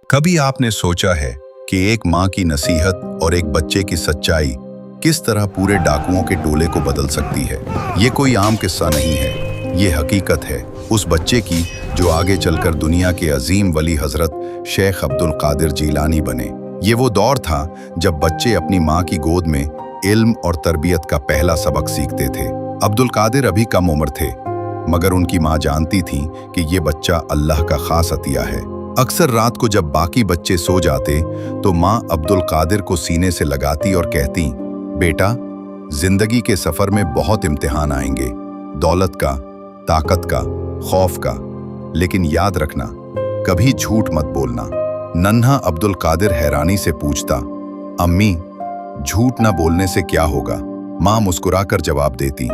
कभी आपने सोचा है कि एक माँ की नसीहत और एक बच्चे की सच्चाई किस तरह पूरे डाकुओं के टोले को बदल सकती है? ये कोई आम किस्सा नहीं है, ये हकीकत है उस बच्चे की जो आगे चलकर दुनिया के अजीम वली हजरत शेख अब्दुल कादिर जीलानी बने। ये वो दौर था जब बच्चे अपनी माँ की गोद में इल्म और तरबियत का पहला सबक सीखते थे। अब्दुल कादिर अभी कम उम्र थे, मगर उनकी माँ जानती थी कि ये बच्चा अल्लाह का खास अतिया है। अक्सर रात को जब बाकी बच्चे सो जाते तो माँ अब्दुल कादिर को सीने से लगाती और कहती, बेटा, जिंदगी के सफर में बहुत इम्तिहान आएंगे, दौलत का, ताकत का, खौफ का, लेकिन याद रखना, कभी झूठ मत बोलना। नन्हा अब्दुल कादिर हैरानी से पूछता, अम्मी, झूठ ना बोलने से क्या होगा? माँ मुस्कुराकर जवाब देती,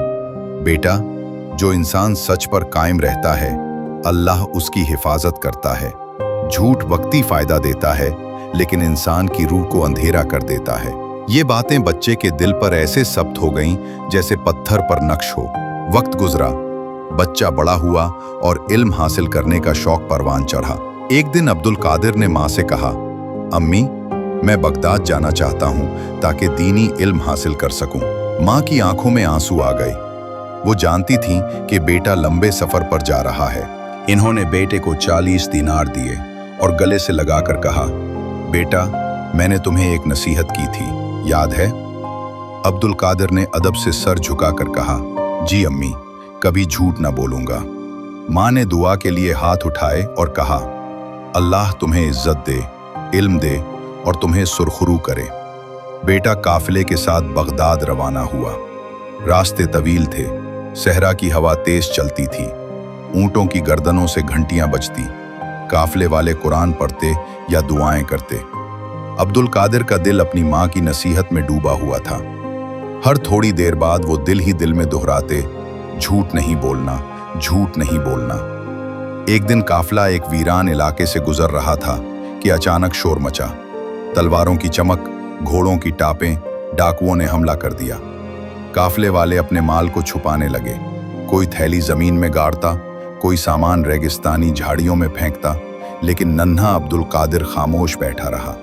बेटा, जो इंसान सच पर कायम रहता है, अल्लाह उसकी हिफाजत करता है। झूठ वक्ती फायदा देता है, लेकिन इंसान की रूह को अंधेरा कर देता है। ये बातें बच्चे के दिल पर ऐसे सब्त हो गईं जैसे पत्थर पर नक्श हो। वक्त गुजरा, बच्चा बड़ा हुआ और इल्म हासिल करने का शौक परवान चढ़ा। एक दिन अब्दुल कादिर ने माँ से कहा, अम्मी, मैं बगदाद जाना चाहता हूँ ताकि दीनी इल्म हासिल कर सकूं। माँ की आंखों में आंसू आ गए। वो जानती थीं कि बेटा लंबे सफर पर जा रहा है। इन्होंने बेटे को 40 दीनार दिए और गले से लगाकर कहा, बेटा, मैंने तुम्हें एक नसीहत की थी, याद है? अब्दुल कादिर ने अदब से सर झुकाकर कहा, जी अम्मी, कभी झूठ ना बोलूंगा। माँ ने दुआ के लिए हाथ उठाए और कहा, अल्लाह तुम्हें इज्जत दे, इल्म दे और तुम्हें सुरखरू करे। बेटा काफिले के साथ बगदाद रवाना हुआ। रास्ते तवील थे, सहरा की हवा तेज चलती थी, ऊंटों की गर्दनों से घंटियां बजती, काफिले वाले कुरान पढ़ते या दुआएं करते। अब्दुल कादिर का दिल अपनी माँ की नसीहत में डूबा हुआ था। हर थोड़ी देर बाद वो दिल ही दिल में दोहराते, झूठ नहीं बोलना, झूठ नहीं बोलना। एक दिन काफिला एक वीरान इलाके से गुजर रहा था कि अचानक शोर मचा। तलवारों की चमक, घोड़ों की टापें, डाकुओं ने हमला कर दिया। काफिले वाले अपने माल को छुपाने लगे। कोई थैली जमीन में गाड़ता, कोई सामान रेगिस्तानी झाड़ियों में फेंकता, लेकिन नन्हा अब्दुल कादिर खामोश बैठा रहा।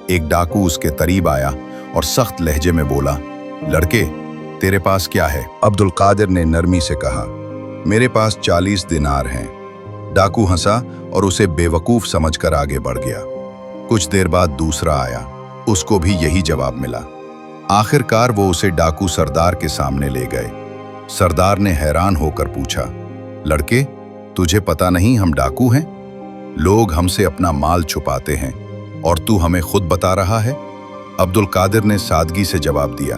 एक डाकू उसके करीब आया और सख्त लहजे में बोला, लड़के, तेरे पास क्या है? अब्दुल कादिर ने नरमी से कहा, मेरे पास 40 दिनार हैं। डाकू हंसा और उसे बेवकूफ समझकर आगे बढ़ गया। कुछ देर बाद दूसरा आया, उसको भी यही जवाब मिला। आखिरकार वो उसे डाकू सरदार के सामने ले गए। सरदार ने हैरान होकर पूछा, लड़के, तुझे पता नहीं हम डाकू हैं? लोग हमसे अपना माल छुपाते हैं और तू हमें खुद बता रहा है? अब्दुल कादिर ने सादगी से जवाब दिया,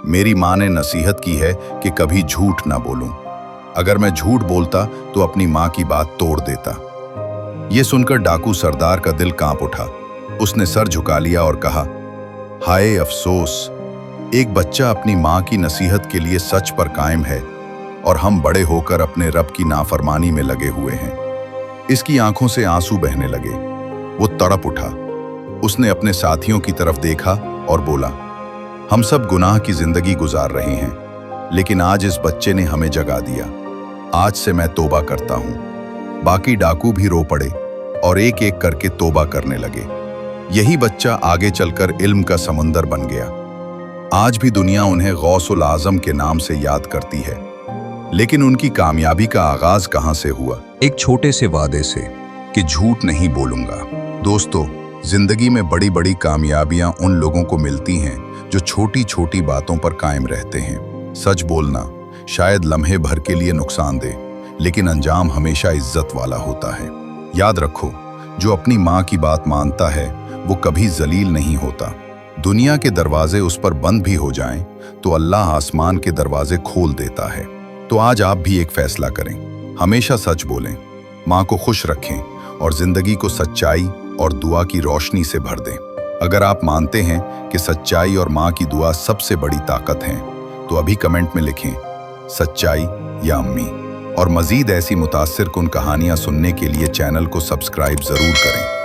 मेरी माँ ने नसीहत की है कि कभी झूठ ना बोलूं। अगर मैं झूठ बोलता तो अपनी माँ की बात तोड़ देता। ये सुनकर डाकू सरदार का दिल कांप उठा। उसने सर झुका लिया और कहा, हाय अफसोस, एक बच्चा अपनी माँ की नसीहत के लिए सच पर कायम है और हम बड़े होकर अपने रब की नाफरमानी में लगे हुए हैं। इसकी आंखों से आंसू बहने लगे। वो तड़प उठा। उसने अपने साथियों की तरफ देखा और बोला, हम सब गुनाह की जिंदगी गुजार रहे हैं, लेकिन आज इस बच्चे ने हमें जगा दिया। आज से मैं तौबा करता हूँ। बाकी डाकू भी रो पड़े और एक एक करके तौबा करने लगे। यही बच्चा आगे चलकर इल्म का समंदर बन गया। आज भी दुनिया उन्हें गौसुल आजम के नाम से याद करती है। लेकिन उनकी कामयाबी का आगाज कहां से हुआ? एक छोटे से वादे से कि झूठ नहीं बोलूंगा। दोस्तों, जिंदगी में बड़ी बड़ी कामयाबियां उन लोगों को मिलती हैं जो छोटी छोटी बातों पर कायम रहते हैं। सच बोलना शायद लम्हे भर के लिए नुकसान दे, लेकिन अंजाम हमेशा इज्जत वाला होता है। याद रखो, जो अपनी माँ की बात मानता है वो कभी जलील नहीं होता। दुनिया के दरवाजे उस पर बंद भी हो जाएं तो अल्लाह आसमान के दरवाजे खोल देता है। तो आज आप भी एक फैसला करें, हमेशा सच बोलें, माँ को खुश रखें और जिंदगी को सच्चाई और दुआ की रोशनी से भर दें। अगर आप मानते हैं कि सच्चाई और माँ की दुआ सबसे बड़ी ताकत हैं, तो अभी कमेंट में लिखें, सच्चाई या अम्मी। और मजीद ऐसी मुतासिर कुन कहानियाँ सुनने के लिए चैनल को सब्सक्राइब जरूर करें।